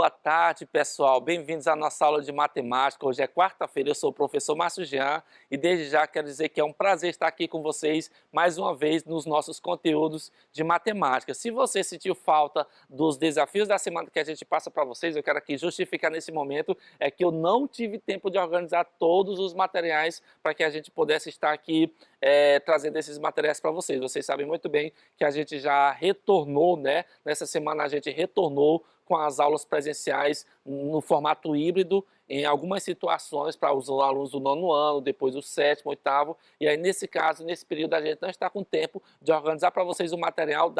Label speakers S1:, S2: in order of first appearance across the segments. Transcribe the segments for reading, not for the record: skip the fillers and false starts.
S1: Boa tarde, pessoal. Bem-vindos à nossa aula de matemática. Hoje é quarta-feira, eu sou o professor Márcio Jean e desde já quero dizer que é um prazer estar aqui com vocês mais uma vez nos nossos conteúdos de matemática. Se você sentiu falta dos desafios da semana que a gente passa para vocês, eu quero aqui justificar nesse momento que eu não tive tempo de organizar todos os materiais para que a gente pudesse estar aqui trazendo esses materiais para vocês. Vocês sabem muito bem que a gente já retornou, né? Nessa semana a gente retornou com as aulas presenciais no formato híbrido, em algumas situações para os alunos do 9º ano, depois o 7º, 8º, e aí nesse caso, nesse período a gente não está com tempo de organizar para vocês o material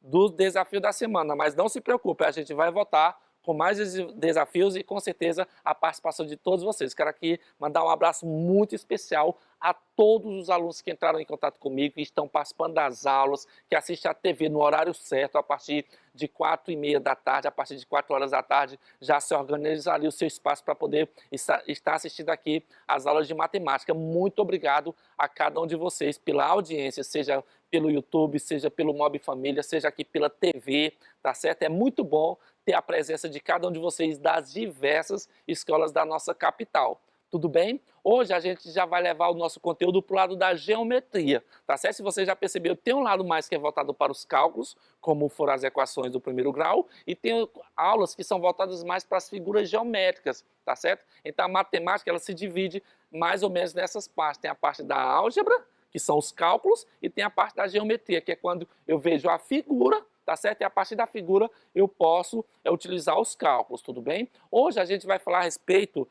S1: do desafio da semana, mas não se preocupe, a gente vai voltar com mais desafios e com certeza a participação de todos vocês. Quero aqui mandar um abraço muito especial a todos os alunos que entraram em contato comigo, que estão participando das aulas, que assistem a TV no horário certo, a partir de 4h30 da tarde, a partir de 4 horas da tarde, já se organiza ali o seu espaço para poder estar assistindo aqui as aulas de matemática. Muito obrigado a cada um de vocês pela audiência, seja pelo YouTube, seja pelo Mob Família, seja aqui pela TV, tá certo? É muito bom ter a presença de cada um de vocês das diversas escolas da nossa capital. Tudo bem? Hoje a gente já vai levar o nosso conteúdo para o lado da geometria, tá certo? Se você já percebeu, tem um lado mais que é voltado para os cálculos, como foram as equações do 1º grau, e tem aulas que são voltadas mais para as figuras geométricas, tá certo? Então a matemática ela se divide mais ou menos nessas partes. Tem a parte da álgebra, que são os cálculos, e tem a parte da geometria, que é quando eu vejo a figura, tá certo? E a partir da figura eu posso utilizar os cálculos, tudo bem? Hoje a gente vai falar a respeito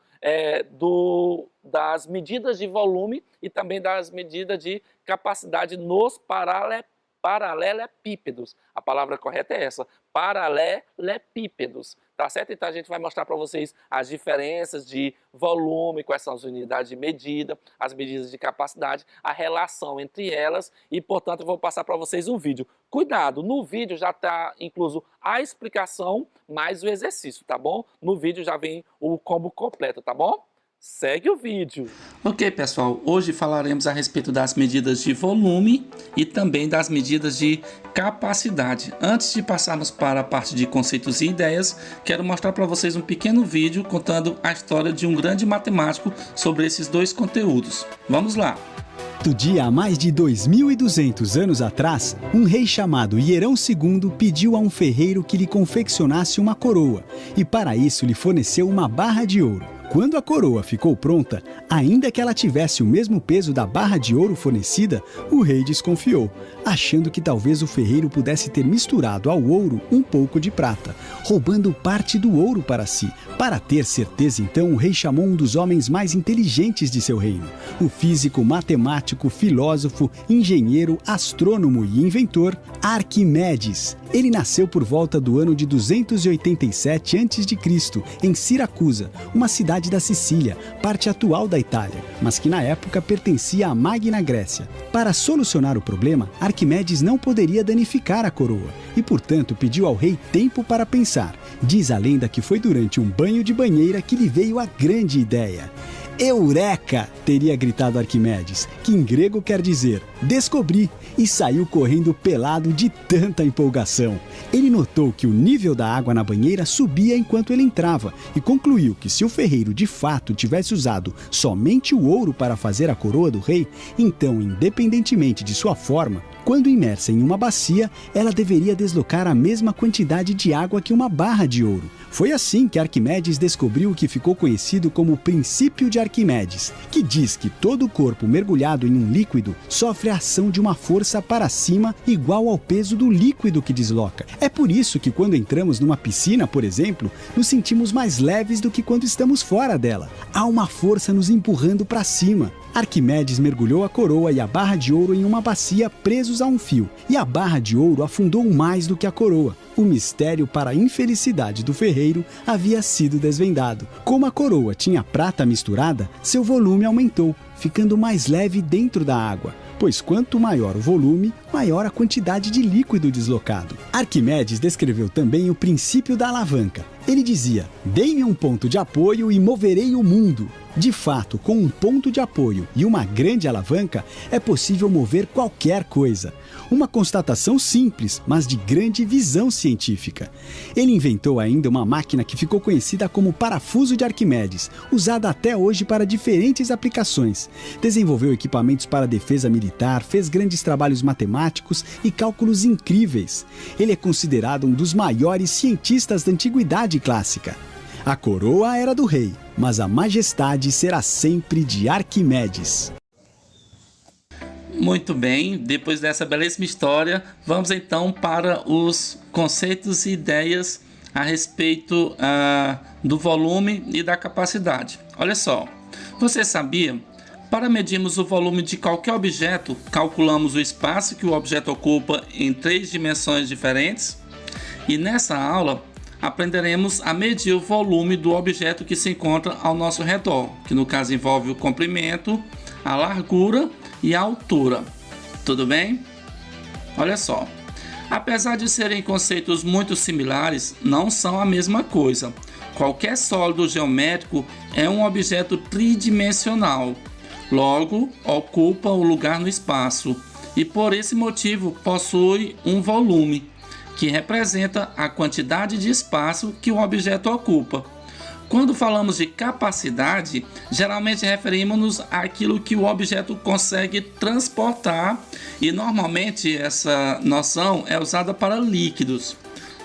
S1: das medidas de volume e também das medidas de capacidade nos paralelepípedos. A palavra correta é essa, paralelepípedos, tá certo? Então a gente vai mostrar para vocês as diferenças de volume, quais são as unidades de medida, as medidas de capacidade, a relação entre elas e, portanto, eu vou passar para vocês um vídeo. Cuidado, no vídeo já está incluso a explicação mais o exercício, tá bom? No vídeo já vem o combo completo, tá bom? Segue o vídeo. Ok, pessoal, hoje falaremos a respeito das medidas de volume e também das medidas de capacidade. Antes de passarmos para a parte de conceitos e ideias, quero mostrar para vocês um pequeno vídeo contando a história de um grande matemático sobre esses dois conteúdos. Vamos lá!
S2: Certo dia, há mais de 2.200 anos atrás, um rei chamado Hierão II pediu a um ferreiro que lhe confeccionasse uma coroa, e para isso lhe forneceu uma barra de ouro. Quando a coroa ficou pronta, ainda que ela tivesse o mesmo peso da barra de ouro fornecida, o rei desconfiou, achando que talvez o ferreiro pudesse ter misturado ao ouro um pouco de prata, roubando parte do ouro para si. Para ter certeza, então, o rei chamou um dos homens mais inteligentes de seu reino, o físico, matemático, filósofo, engenheiro, astrônomo e inventor Arquimedes. Ele nasceu por volta do ano de 287 a.C., em Siracusa, uma cidade da Sicília, parte atual da Itália, mas que na época pertencia à Magna Grécia. Para solucionar o problema, Arquimedes não poderia danificar a coroa e, portanto, pediu ao rei tempo para pensar. Diz a lenda que foi durante um banho de banheira que lhe veio a grande ideia. Eureka! Teria gritado Arquimedes, que em grego quer dizer descobri, e saiu correndo pelado de tanta empolgação. Ele notou que o nível da água na banheira subia enquanto ele entrava e concluiu que se o ferreiro de fato tivesse usado somente o ouro para fazer a coroa do rei, então, independentemente de sua forma, quando imersa em uma bacia, ela deveria deslocar a mesma quantidade de água que uma barra de ouro. Foi assim que Arquimedes descobriu o que ficou conhecido como o princípio de Arquimedes, que diz que todo o corpo mergulhado em um líquido sofre a ação de uma força para cima igual ao peso do líquido que desloca. É por isso que quando entramos numa piscina, por exemplo, nos sentimos mais leves do que quando estamos fora dela. Há uma força nos empurrando para cima. Arquimedes mergulhou a coroa e a barra de ouro em uma bacia presos a um fio, e a barra de ouro afundou mais do que a coroa. O mistério para a infelicidade do ferreiro havia sido desvendado. Como a coroa tinha prata misturada, seu volume aumentou, ficando mais leve dentro da água, pois quanto maior o volume, maior a quantidade de líquido deslocado. Arquimedes descreveu também o princípio da alavanca. Ele dizia: "Dê-me um ponto de apoio e moverei o mundo." De fato, com um ponto de apoio e uma grande alavanca, é possível mover qualquer coisa. Uma constatação simples, mas de grande visão científica. Ele inventou ainda uma máquina que ficou conhecida como parafuso de Arquimedes, usada até hoje para diferentes aplicações. Desenvolveu equipamentos para defesa militar, fez grandes trabalhos matemáticos e cálculos incríveis. Ele é considerado um dos maiores cientistas da antiguidade clássica. A coroa era do rei, mas a majestade será sempre de Arquimedes.
S1: Muito bem, depois dessa belíssima história, vamos então para os conceitos e ideias a respeito do volume e da capacidade. Olha só, você sabia? Para medirmos o volume de qualquer objeto, calculamos o espaço que o objeto ocupa em 3 dimensões diferentes? E nessa aula, aprenderemos a medir o volume do objeto que se encontra ao nosso redor, que no caso envolve o comprimento, a largura e a altura. Tudo bem? Olha só. Apesar de serem conceitos muito similares, não são a mesma coisa. Qualquer sólido geométrico é um objeto tridimensional, logo ocupa um lugar no espaço e por esse motivo possui um volume, que representa a quantidade de espaço que o objeto ocupa. Quando falamos de capacidade, geralmente referimos-nos àquilo que o objeto consegue transportar e normalmente essa noção é usada para líquidos.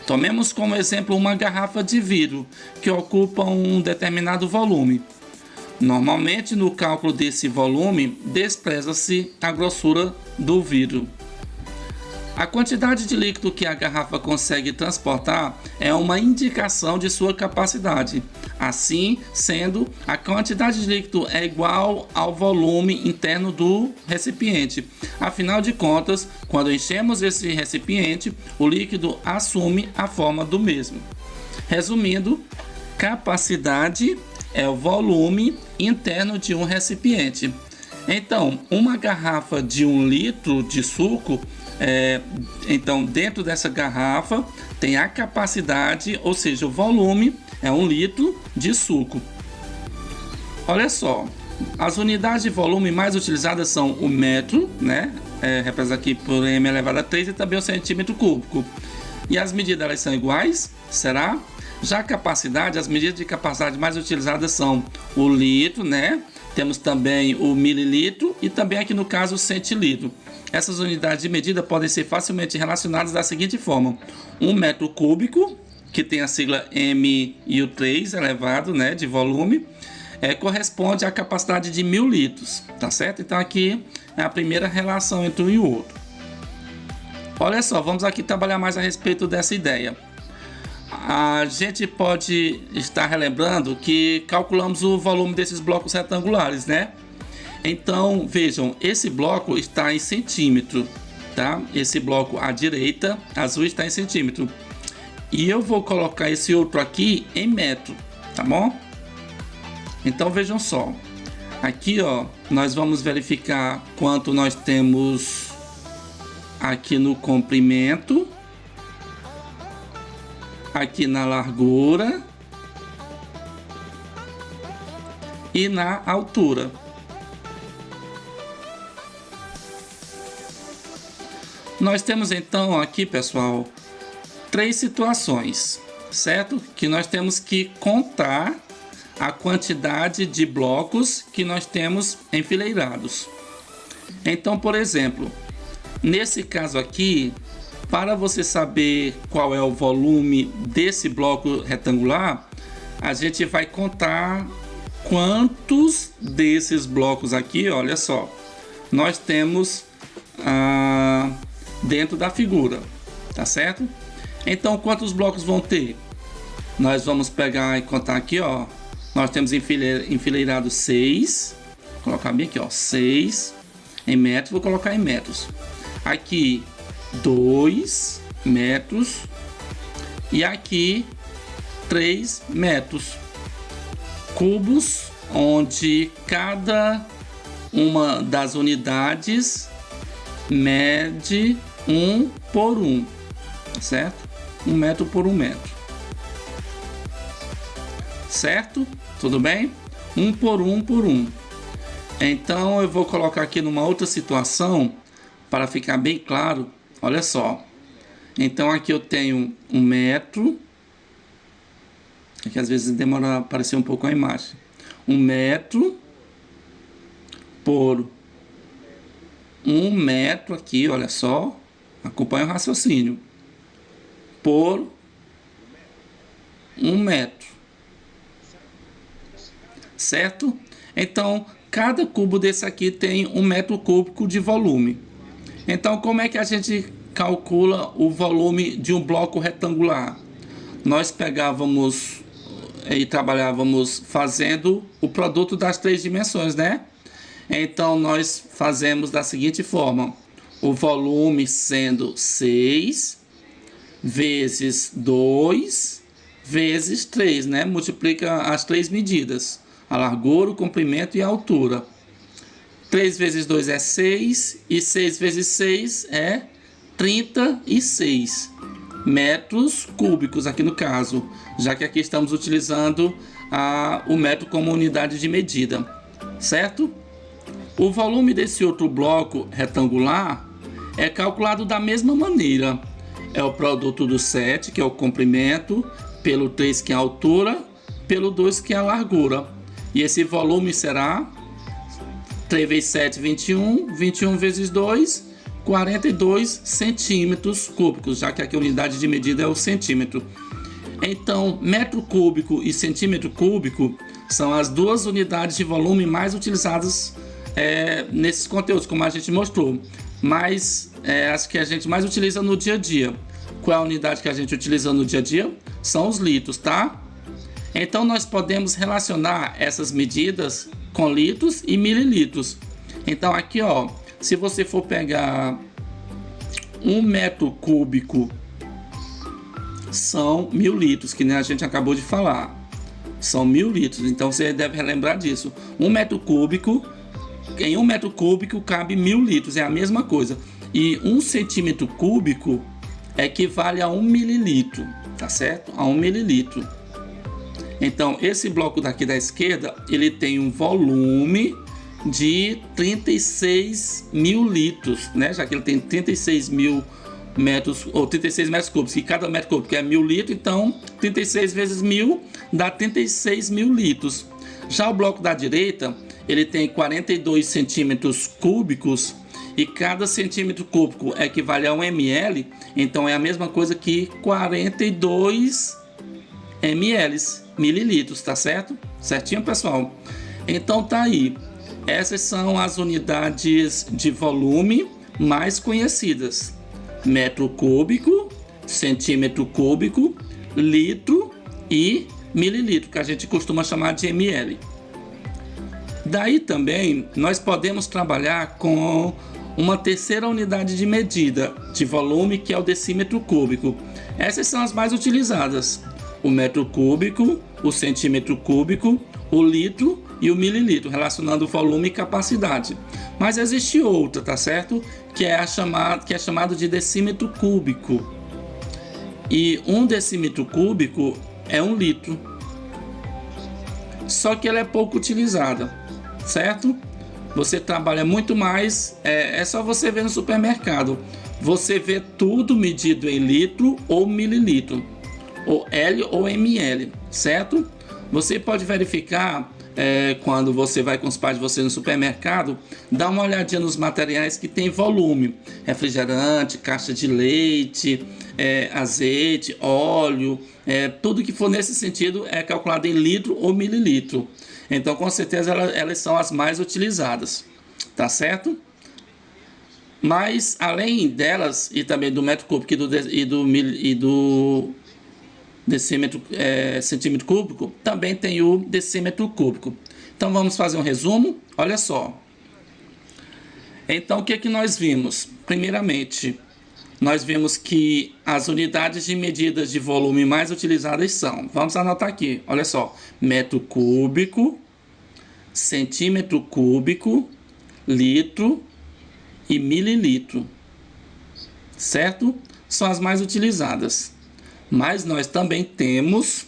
S1: Tomemos como exemplo uma garrafa de vidro que ocupa um determinado volume. Normalmente, no cálculo desse volume, despreza-se a grossura do vidro. A quantidade de líquido que a garrafa consegue transportar é uma indicação de sua capacidade. Assim sendo, a quantidade de líquido é igual ao volume interno do recipiente. Afinal de contas, quando enchemos esse recipiente, o líquido assume a forma do mesmo. Resumindo, capacidade é o volume interno de um recipiente. Então, uma garrafa de 1 litro de suco, então dentro dessa garrafa tem a capacidade, ou seja, o volume é 1 litro de suco. Olha só, as unidades de volume mais utilizadas são o metro, né? Representado aqui por m elevado a 3 e também o centímetro cúbico. E as medidas elas são iguais? Será? Já a capacidade, as medidas de capacidade mais utilizadas são o litro, né? Temos também o mililitro e também aqui no caso o centilitro. Essas unidades de medida podem ser facilmente relacionadas da seguinte forma: 1 metro cúbico, que tem a sigla M e o 3 elevado, né, de volume, corresponde à capacidade de 1000 litros, tá certo? Então aqui é a primeira relação entre um e o outro. Olha só, vamos aqui trabalhar mais a respeito dessa ideia. A gente pode estar relembrando que calculamos o volume desses blocos retangulares, né? Então, vejam, esse bloco está em centímetro, tá? Esse bloco à direita, azul, está em centímetro. E eu vou colocar esse outro aqui em metro, tá bom? Então, vejam só. Aqui, ó, nós vamos verificar quanto nós temos aqui no comprimento, aqui na largura e na altura. Nós temos então aqui, pessoal, 3 situações, certo? Que nós temos que contar a quantidade de blocos que nós temos enfileirados. Então, por exemplo, nesse caso aqui, para você saber qual é o volume desse bloco retangular, a gente vai contar quantos desses blocos aqui, olha só, nós temos dentro da figura, tá certo? Então, quantos blocos vão ter? Nós vamos pegar e contar aqui, ó. Nós temos enfileirado 6, vou colocar bem aqui, ó, 6 em metros, vou colocar em metros. Aqui 2 metros e aqui 3 metros cubos, onde cada uma das unidades mede 1 por 1, certo? 1 metro por 1 metro, certo? Tudo bem? um por um por um. Então eu vou colocar aqui numa outra situação para ficar bem claro. Olha só. Então aqui eu tenho 1 metro. É que às vezes demora a aparecer um pouco a imagem. 1 metro por 1 metro aqui, olha só. Acompanha o raciocínio. Por 1 metro. Certo? Então, cada cubo desse aqui tem 1 metro cúbico de volume. Então, como é que a gente calcula o volume de um bloco retangular? Nós pegávamos e trabalhávamos fazendo o produto das 3 dimensões, né? Então, nós fazemos da seguinte forma. O volume sendo 6 vezes 2 vezes 3, né? Multiplica as 3 medidas. A largura, o comprimento e a altura. 3 vezes 2 é 6 e 6 vezes 6 é 36 metros cúbicos aqui no caso, já que aqui estamos utilizando o metro como unidade de medida, certo? O volume desse outro bloco retangular é calculado da mesma maneira. É o produto do 7, que é o comprimento, pelo 3, que é a altura, pelo 2, que é a largura. E esse volume será 3 vezes 7, 21. 21 vezes 2, 42 centímetros cúbicos, já que aqui a unidade de medida é o centímetro. Então, metro cúbico e centímetro cúbico são as duas unidades de volume mais utilizadas nesses conteúdos, como a gente mostrou. Mas as que a gente mais utiliza no dia a dia. Qual é a unidade que a gente utiliza no dia a dia? São os litros, tá? Então, nós podemos relacionar essas medidas com litros e mililitros. Então, aqui, ó, se você for pegar 1 metro cúbico, são 1000 litros, que nem a gente acabou de falar. São 1000 litros, então você deve relembrar disso. 1 metro cúbico, em 1 metro cúbico cabe 1000 litros, é a mesma coisa. E 1 centímetro cúbico equivale a 1 mililitro, tá certo? A 1 mililitro. Então, esse bloco daqui da esquerda, ele tem um volume de 36 mil litros, né? Já que ele tem 36 mil metros, ou 36 metros cúbicos, e cada metro cúbico é 1000 litros, então 36 vezes 1000 dá 36 mil litros. Já o bloco da direita, ele tem 42 centímetros cúbicos, e cada centímetro cúbico equivale a 1 ml, então é a mesma coisa que 42 ml, mililitros, tá certo? Certinho, pessoal? Então tá aí. Essas são as unidades de volume mais conhecidas: metro cúbico, centímetro cúbico, litro e mililitro, que a gente costuma chamar de ml. Daí também nós podemos trabalhar com uma terceira unidade de medida de volume, que é o decímetro cúbico. Essas são as mais utilizadas: o metro cúbico, o centímetro cúbico, o litro e o mililitro, relacionando volume e capacidade. Mas existe outra, tá certo? Que é chamado de decímetro cúbico. E 1 decímetro cúbico é 1 litro. Só que ela é pouco utilizada, certo? Você trabalha muito mais, é só você ver no supermercado. Você vê tudo medido em litro ou mililitro, ou L ou ml, certo? Você pode verificar quando você vai com os pais de você no supermercado, dá uma olhadinha nos materiais que tem volume: refrigerante, caixa de leite, azeite, óleo, tudo que for nesse sentido é calculado em litro ou mililitro. Então, com certeza, elas são as mais utilizadas, tá certo? Mas, além delas, e também do metro cúbico e do decímetro, centímetro cúbico, também tem o decímetro cúbico. Então, vamos fazer um resumo. Olha só. Então, o que que nós vimos? Primeiramente, nós vimos que as unidades de medidas de volume mais utilizadas são, vamos anotar aqui, olha só: metro cúbico, centímetro cúbico, litro e mililitro, certo? São as mais utilizadas. Mas nós também temos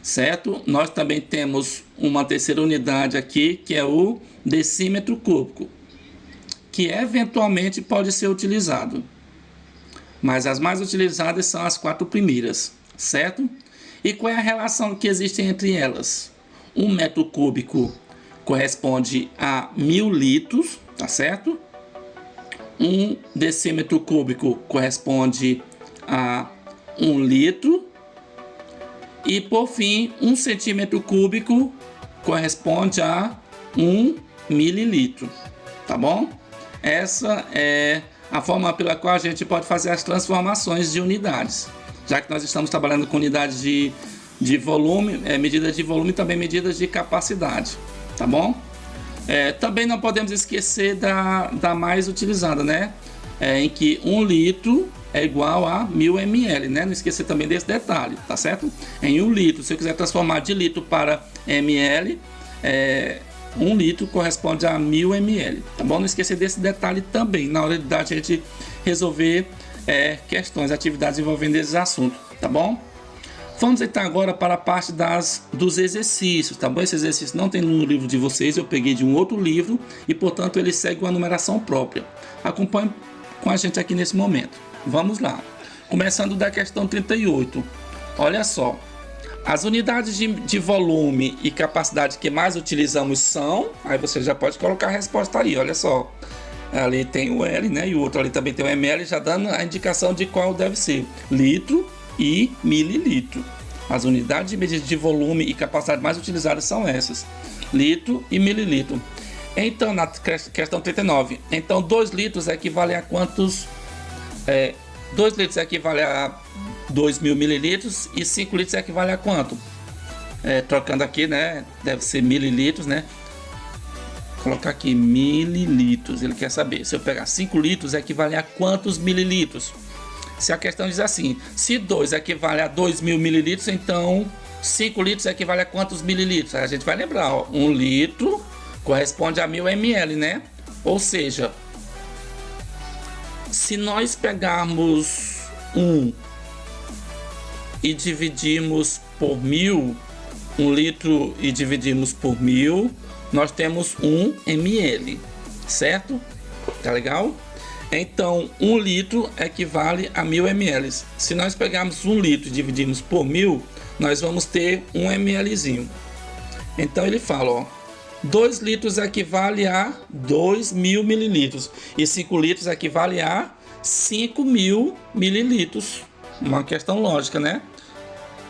S1: certo? Nós também temos uma terceira unidade aqui, que é o decímetro cúbico, que eventualmente pode ser utilizado. Mas as mais utilizadas são as 4 primeiras, certo? E qual é a relação que existe entre elas? 1 metro cúbico corresponde a 1000 litros, tá certo? 1 decímetro cúbico corresponde a 1 litro. E por fim, 1 centímetro cúbico corresponde a 1 mililitro, tá bom? Essa é a forma pela qual a gente pode fazer as transformações de unidades, já que nós estamos trabalhando com unidades de volume, medidas de volume e também medidas de capacidade, tá bom? Também não podemos esquecer da mais utilizada, né? Em que 1 litro é igual a 1000 ml, né? Não esquecer também desse detalhe, tá certo? Em 1 litro, se eu quiser transformar de litro para ml, 1 litro corresponde a 1000 ml, tá bom? Não esquecer desse detalhe também, na hora da gente resolver questões, atividades envolvendo esses assuntos, tá bom? Vamos então agora para a parte dos exercícios, tá bom? Esse exercício não tem no livro de vocês, eu peguei de um outro livro e, portanto, ele segue uma numeração própria. Acompanhe com a gente aqui nesse momento. Vamos lá. Começando da questão 38. Olha só. As unidades de volume e capacidade que mais utilizamos são... Aí você já pode colocar a resposta aí, olha só. Ali tem o L, né? E o outro ali também tem o ml, já dando a indicação de qual deve ser. Litro e mililitro. As unidades de medida de volume e capacidade mais utilizadas são essas. Litro e mililitro. Então, na questão 39. Então, 2 litros equivale a quantos... 2 litros equivale a 2.000 mililitros e 5 litros equivale a quanto? Trocando aqui, né? Deve ser mililitros, né? Colocar aqui mililitros. Ele quer saber. Se eu pegar 5 litros, equivale a quantos mililitros? Se a questão diz assim, se 2 equivale a 2.000 mililitros, então 5 litros equivale a quantos mililitros? Aí a gente vai lembrar, ó, 1 litro corresponde a 1000 ml, né? Ou seja, se nós pegarmos 1 e dividirmos por 1000, 1 litro e dividirmos por 1000, nós temos 1 ml, certo? Tá legal? Então, 1 litro equivale a 1000 ml. Se nós pegarmos 1 litro e dividirmos por 1000, nós vamos ter 1 mlzinho. Então, ele fala, ó, 2 litros equivale a 2.000 mililitros e 5 litros equivale a 5.000 mililitros. Uma questão lógica, né?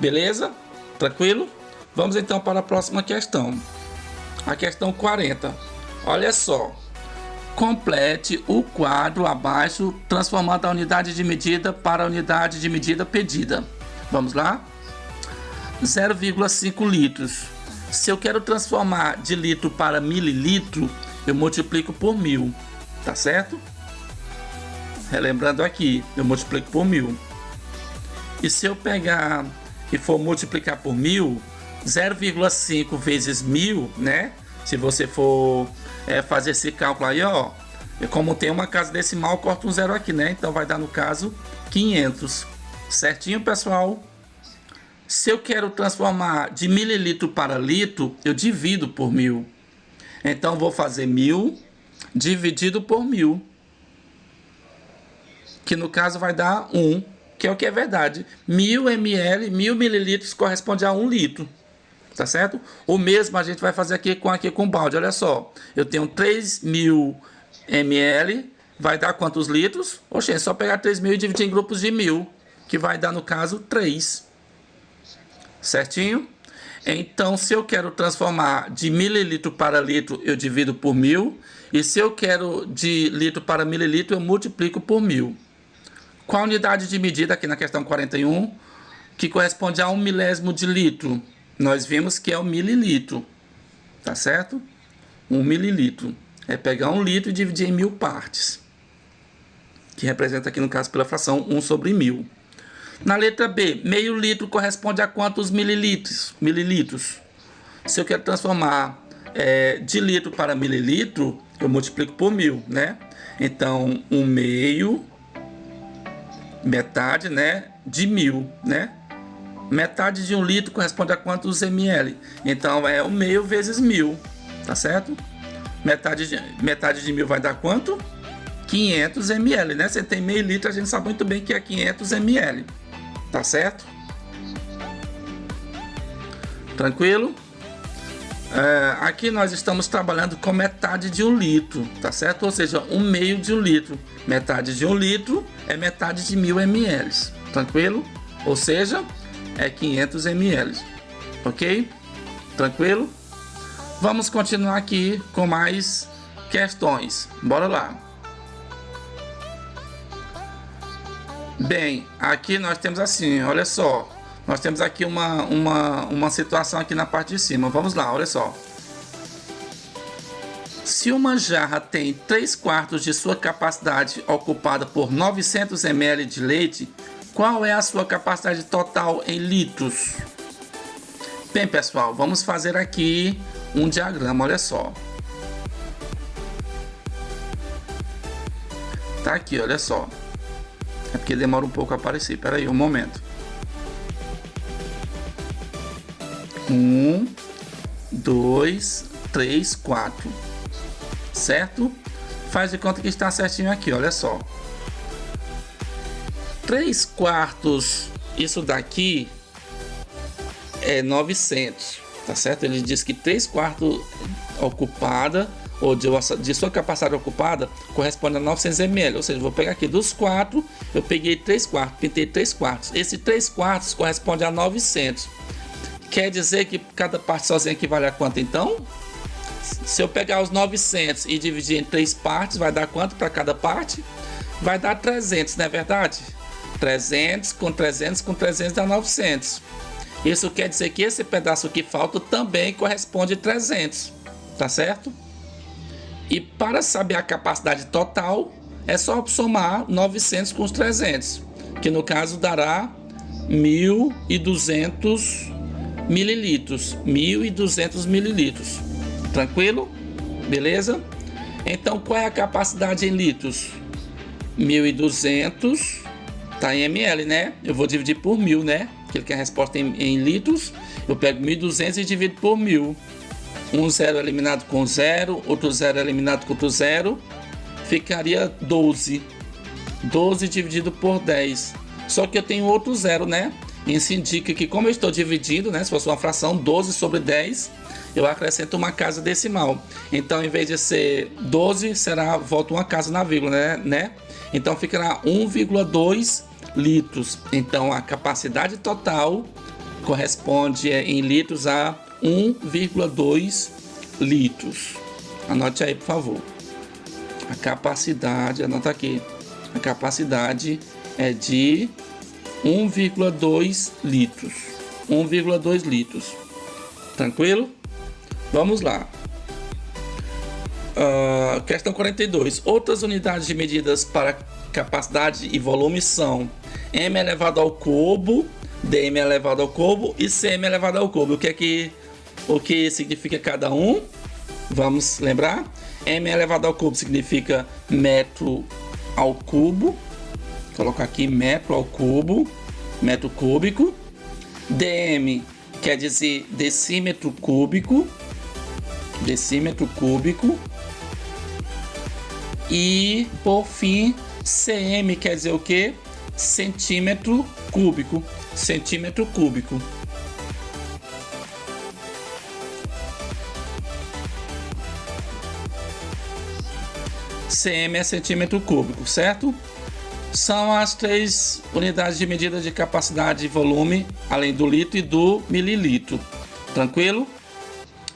S1: Beleza? Tranquilo? Vamos então para a próxima questão. A questão 40. Olha só. Complete o quadro abaixo, transformando a unidade de medida para a unidade de medida pedida. Vamos lá? 0,5 litros. Se eu quero transformar de litro para mililitro, eu multiplico por 1000, tá certo? Relembrando aqui, eu multiplico por 1000. E se eu pegar e for multiplicar por 1000, 0,5 vezes 1000, né? Se você for fazer esse cálculo aí, ó, como tem uma casa decimal, corta um zero aqui, né? Então vai dar no caso 500. Certinho, pessoal? Se eu quero transformar de mililitro para litro, eu divido por 1000. Então vou fazer 1000 dividido por 1000, que no caso vai dar 1, que é o que é verdade. 1000 ml, 1000 mililitros corresponde a 1 litro. Tá certo? O mesmo a gente vai fazer aqui com o balde. Olha só, eu tenho 3.000 ml, vai dar quantos litros? Oxe, é só pegar 3.000 e dividir em grupos de 1000, que vai dar no caso 3. Certinho? Então, se eu quero transformar de mililitro para litro, eu divido por 1000. E se eu quero de litro para mililitro, eu multiplico por 1000. Qual a unidade de medida aqui na questão 41? Que corresponde a 1 milésimo de litro. Nós vimos que é o mililitro, tá certo? 1 mililitro. É pegar 1 litro e dividir em 1000 partes, que representa aqui no caso pela fração 1 sobre 1000. Na letra B, meio litro corresponde a quantos mililitros? Se eu quero transformar de litro para mililitro, eu multiplico por 1000, né? Então, 1 meio, metade, né? De 1000, né? Metade de 1 litro corresponde a quantos ml? Então é o meio vezes 1000, tá certo? Metade de 1000 vai dar quanto? 500 ml, né? Você tem meio litro, a gente sabe muito bem que é 500 ml, tá certo? Tranquilo? Aqui nós estamos trabalhando com metade de 1 litro, tá certo? Ou seja, um meio de 1 litro. Metade de 1 litro é metade de 1000 ml, tranquilo? Ou seja, é 500 ml, ok? Tranquilo? Vamos continuar aqui com mais questões. Bora lá. Bem, aqui nós temos assim, olha só. Nós temos aqui uma situação aqui na parte de cima. Vamos lá, olha só. Se uma jarra tem 3/4 de sua capacidade ocupada por 900 ml de leite, qual é a sua capacidade total em litros? Bem, pessoal, vamos fazer aqui um diagrama, olha só. Tá aqui, olha só. É porque demora um pouco a aparecer. Espera aí, um momento. 1, 2, 3, 4. Certo? Faz de conta que está certinho aqui, olha só. 3/4, isso daqui é 900, tá certo? Ele diz que 3/4 ocupada, ou de sua capacidade ocupada, corresponde a 900 ml. Ou seja, vou pegar aqui dos 4, eu peguei 3/4, pintei 3/4. Esse 3/4 corresponde a 900. Quer dizer que cada parte sozinha equivale a quanto então? Se eu pegar os 900 e dividir em 3 partes, vai dar quanto para cada parte? Vai dar 300, não é verdade? 300 com 300 com 300 dá 900. Isso quer dizer que esse pedaço que falta também corresponde a 300, tá certo? E para saber a capacidade total, é só somar 900 com os 300, que no caso dará 1.200 mililitros. 1.200 mililitros. Tranquilo? Beleza? Então, qual é a capacidade em litros? 1.200, tá em ml, né? Eu vou dividir por 1000, né? Porque ele quer a resposta em litros. Eu pego 1.200 e divido por 1000. Um zero eliminado com zero, outro zero eliminado com outro zero. Ficaria 12. 12 dividido por 10. Só que eu tenho outro zero, né? Isso indica que, como eu estou dividindo, né? Se fosse uma fração, 12 sobre 10, eu acrescento uma casa decimal. Então, em vez de ser 12, volta uma casa na vírgula, né? Então, ficará 1,2 litros. Então, a capacidade total corresponde em litros a 1,2 litros. Anote aí, por favor. A capacidade, anota aqui. A capacidade é de 1,2 litros. 1,2 litros. Tranquilo? Vamos lá. Questão 42. Outras unidades de medidas para capacidade e volume são m elevado ao cubo, dm elevado ao cubo e cm elevado ao cubo. O que significa cada um? Vamos lembrar? M elevado ao cubo significa metro ao cubo. Vou colocar aqui metro ao cubo, metro cúbico. dm quer dizer decímetro cúbico. Decímetro cúbico. E por fim, cm quer dizer o que? Centímetro cúbico. Centímetro cúbico. cm é centímetro cúbico, certo? São as 3 unidades de medida de capacidade e volume, além do litro e do mililitro. Tranquilo?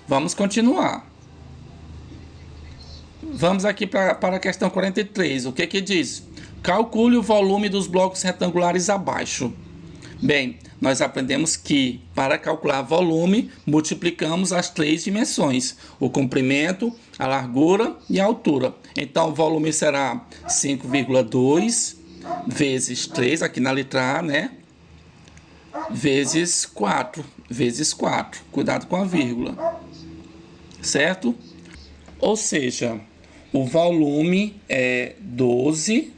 S1: Vamos continuar. Vamos aqui para a questão 43. O que diz? Calcule o volume dos blocos retangulares abaixo. Bem, nós aprendemos que para calcular volume, multiplicamos as 3 dimensões: o comprimento, a largura e a altura. Então, o volume será 5,2 vezes 3, aqui na letra A, né? Vezes 4. Cuidado com a vírgula. Certo? Ou seja, o volume é 12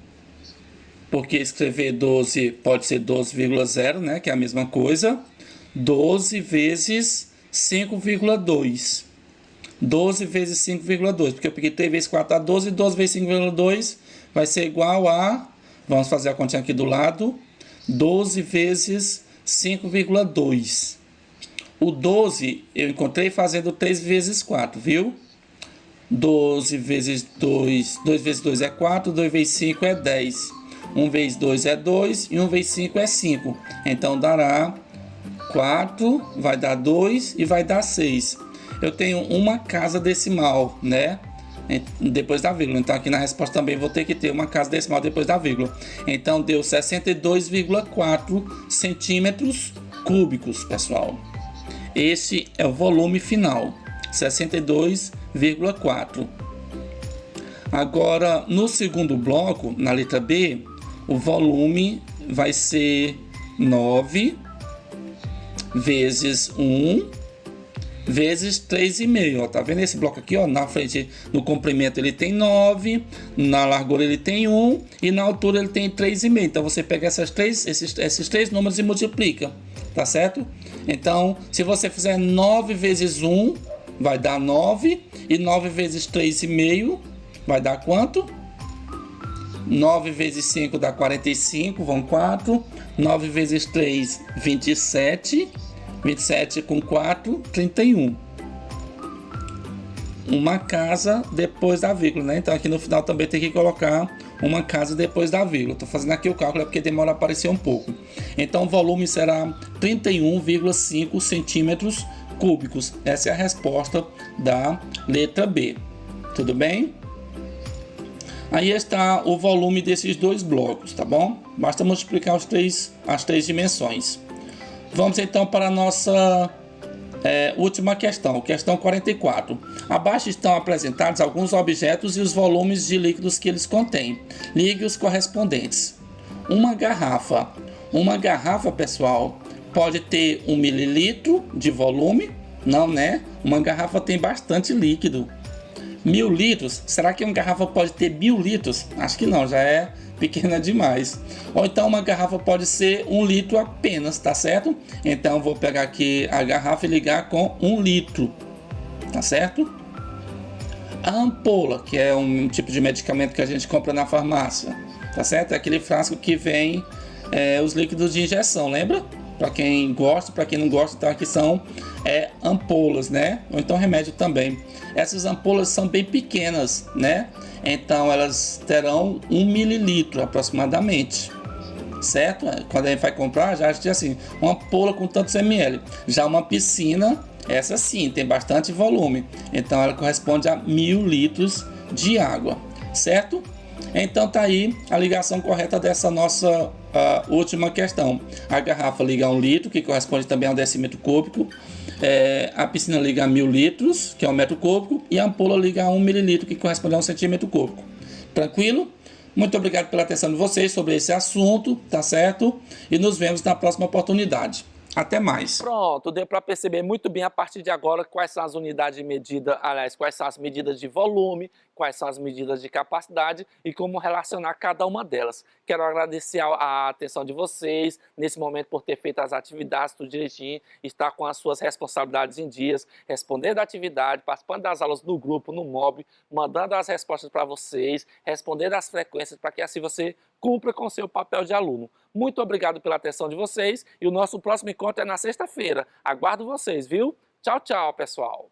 S1: porque escrever 12 pode ser 12,0, né, que é a mesma coisa. 12 vezes 5,2. 12 vezes 5,2, porque eu peguei 3 vezes 4 dá 12, 12 vezes 5,2 vai ser igual a, vamos fazer a continha aqui do lado, 12 vezes 5,2. O 12 eu encontrei fazendo 3 vezes 4, viu? 12 vezes 2, 2 vezes 2 é 4, 2 vezes 5 é 10. 1 vezes 2 é 2 e 1 vezes 5 é 5. Então dará 4, vai dar 2 e vai dar 6. Eu tenho uma casa decimal, né? Depois da vírgula. Então aqui na resposta também vou ter que ter uma casa decimal depois da vírgula. Então deu 62,4 centímetros cúbicos, pessoal. Esse é o volume final, 62,4. Agora, no segundo bloco, na letra B, o volume vai ser 9 vezes 1 vezes 3,5. Tá vendo esse bloco aqui? Ó, na frente, no comprimento ele tem 9, na largura ele tem 1 e na altura ele tem 3,5. Então você pega esses três números e multiplica, tá certo? Então, se você fizer 9 vezes 1, vai dar 9, e 9 vezes 3,5 vai dar quanto? 9 vezes 5 dá 45, vão 4. 9 vezes 3, 27. 27 com 4, 31. Uma casa depois da vírgula, né? Então aqui no final também tem que colocar uma casa depois da vírgula. Estou fazendo aqui o cálculo porque demora a aparecer um pouco. Então o volume será 31,5 centímetros cúbicos. Essa é a resposta da letra B. Tudo bem? Aí está o volume desses dois blocos, tá bom? Basta multiplicar as três dimensões. Vamos então para a nossa última questão, questão 44. Abaixo estão apresentados alguns objetos e os volumes de líquidos que eles contêm. Ligue os correspondentes. Uma garrafa. Uma garrafa, pessoal, pode ter 1 mililitro de volume? Não, né? Uma garrafa tem bastante líquido. 1.000 litros? Será que uma garrafa pode ter 1.000 litros? Acho que não, já é pequena demais. Ou então uma garrafa pode ser 1 litro apenas, tá certo? Então vou pegar aqui a garrafa e ligar com 1 litro, tá certo? A ampola, que é um tipo de medicamento que a gente compra na farmácia, tá certo? É aquele frasco que vem os líquidos de injeção, lembra? Para quem gosta, para quem não gosta, então aqui são ampolas, né? Ou então remédio também. Essas ampolas são bem pequenas, né? Então elas terão 1 mililitro aproximadamente, certo? Quando a gente vai comprar, já diz assim, uma ampola com tantos ml. Já uma piscina, essa sim, tem bastante volume. Então ela corresponde a 1.000 litros de água, certo? Então tá aí a ligação correta dessa nossa última questão. A garrafa liga a 1 litro, que corresponde também a 1 decímetro cúbico. A piscina liga a 1.000 litros, que é 1 metro cúbico. E a ampola liga a 1 mililitro, que corresponde a 1 centímetro cúbico. Tranquilo? Muito obrigado pela atenção de vocês sobre esse assunto, tá certo? E nos vemos na próxima oportunidade. Até mais.
S3: Pronto, deu para perceber muito bem a partir de agora quais são as unidades de medida, aliás, quais são as medidas de volume, quais são as medidas de capacidade e como relacionar cada uma delas. Quero agradecer a atenção de vocês nesse momento por ter feito as atividades tudo direitinho, estar com as suas responsabilidades em dias, respondendo a atividade, participando das aulas no grupo, no MOB, mandando as respostas para vocês, respondendo as frequências para que assim você cumpra com o seu papel de aluno. Muito obrigado pela atenção de vocês e o nosso próximo encontro é na sexta-feira. Aguardo vocês, viu? Tchau, tchau, pessoal!